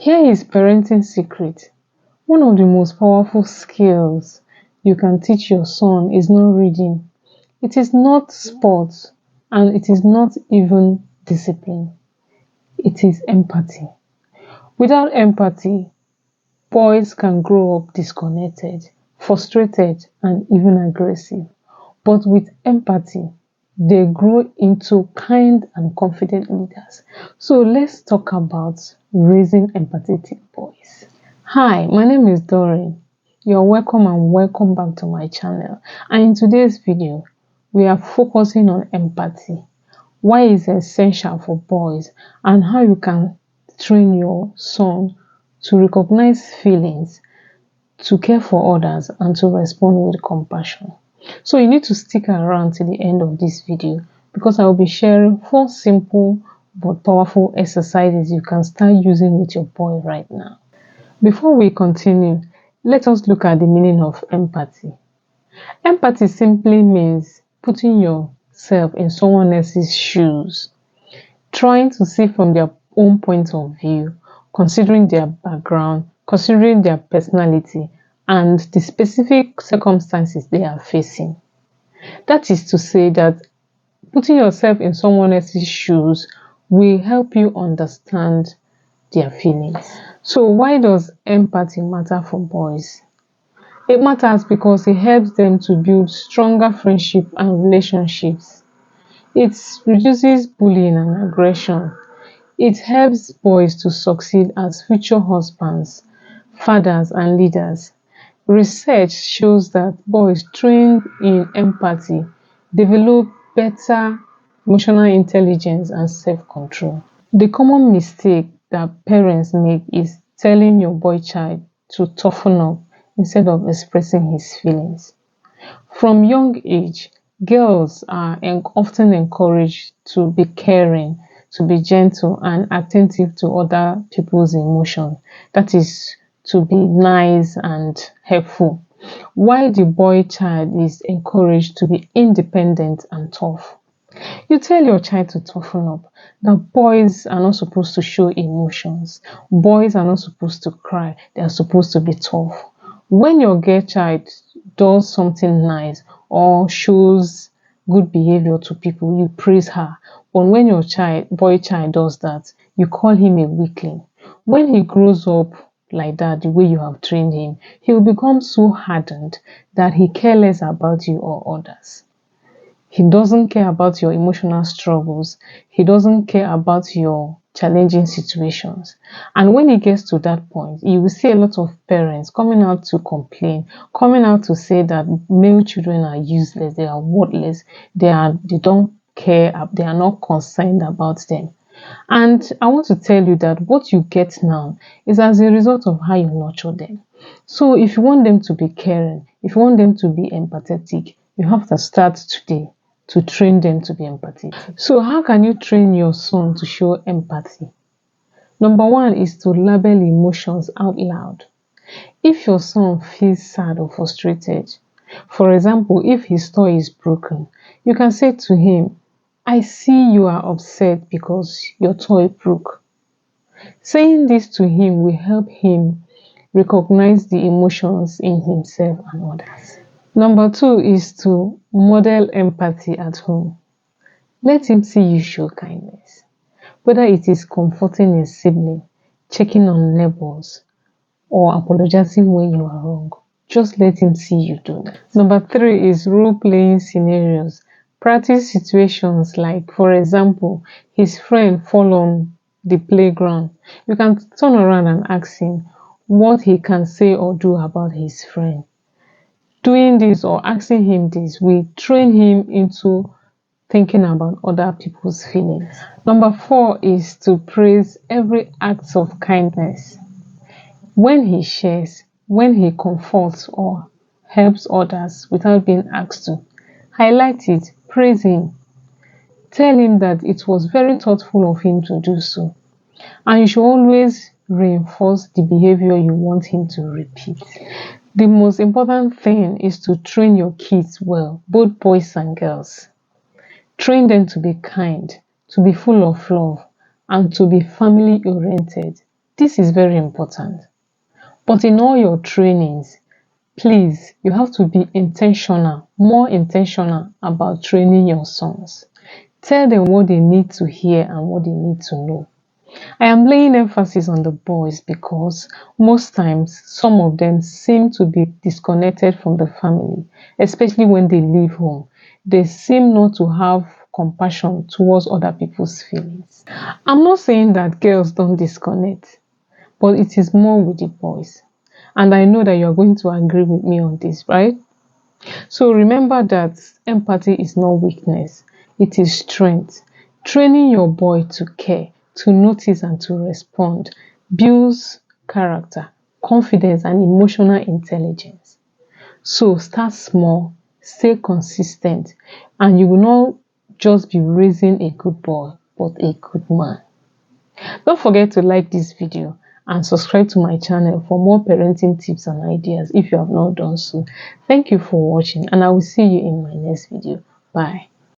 Here is parenting secret. One of the most powerful skills you can teach your son is not reading. It is not sports and it is not even discipline. It is empathy. Without empathy, boys can grow up disconnected, frustrated, and even aggressive. But with empathy, they grow into kind and confident leaders. So let's talk about raising empathetic boys. Hi, my name is Doreen. You're welcome and welcome back to my channel. And in today's video, we are focusing on empathy, why it's essential for boys, and how you can train your son to recognize feelings, to care for others, and to respond with compassion. So you need to stick around till the end of this video because I will be sharing 4 simple but powerful exercises you can start using with your boy right now. Before we continue, let us look at the meaning of empathy. Empathy simply means putting yourself in someone else's shoes, trying to see from their own point of view, considering their background, considering their personality, and the specific circumstances they are facing. That is to say that putting yourself in someone else's shoes will help you understand their feelings. So why does empathy matter for boys? It matters because it helps them to build stronger friendship and relationships. It reduces bullying and aggression. It helps boys to succeed as future husbands, fathers, and leaders. Research shows that boys trained in empathy develop better emotional intelligence and self-control. The common mistake that parents make is telling your boy child to toughen up instead of expressing his feelings. From young age, girls are often encouraged to be caring, to be gentle and attentive to other people's emotions. That is, to be nice and helpful, while the boy child is encouraged to be independent and tough. You tell your child to toughen up, that boys are not supposed to show emotions. Boys are not supposed to cry. They are supposed to be tough. When your girl child does something nice or shows good behavior to people, you praise her. But when your boy child does that, you call him a weakling. When he grows up like that, the way you have trained him, he will become so hardened that he cares less about you or others. He doesn't care about your emotional struggles. He doesn't care about your challenging situations. And when it gets to that point, you will see a lot of parents coming out to complain, coming out to say that male children are useless, they are worthless, they don't care, they are not concerned about them. And I want to tell you that what you get now is as a result of how you nurture them. So if you want them to be caring, if you want them to be empathetic, you have to start today to train them to be empathetic. So how can you train your son to show empathy? Number 1 is to label emotions out loud. If your son feels sad or frustrated, for example, if his toy is broken, you can say to him, "I see you are upset because your toy broke." Saying this to him will help him recognize the emotions in himself and others. Number 2 is to model empathy at home. Let him see you show kindness, whether it is comforting a sibling, checking on neighbors, or apologizing when you are wrong. Just let him see you do that. Number 3 is role-playing scenarios. Practice situations like, for example, his friend fall on the playground. You can turn around and ask him what he can say or do about his friend. Doing this or asking him this will train him into thinking about other people's feelings. Number 4 is to praise every act of kindness. When he shares, when he comforts or helps others without being asked to, highlight it, praise him. Tell him that it was very thoughtful of him to do so. And you should always reinforce the behavior you want him to repeat. The most important thing is to train your kids well, both boys and girls. Train them to be kind, to be full of love, and to be family oriented. This is very important. But in all your trainings, please, you have to be intentional, more intentional about training your sons. Tell them what they need to hear and what they need to know. I am laying emphasis on the boys because most times some of them seem to be disconnected from the family, especially when they leave home. They seem not to have compassion towards other people's feelings. I'm not saying that girls don't disconnect, but it is more with the boys. And I know that you're going to agree with me on this, right? So remember that empathy is not weakness, it is strength. Training your boy to care, to notice, and to respond builds character, confidence, and emotional intelligence. So start small, stay consistent, and you will not just be raising a good boy, but a good man. Don't forget to like this video and subscribe to my channel for more parenting tips and ideas if you have not done so. Thank you for watching, and I will see you in my next video. Bye.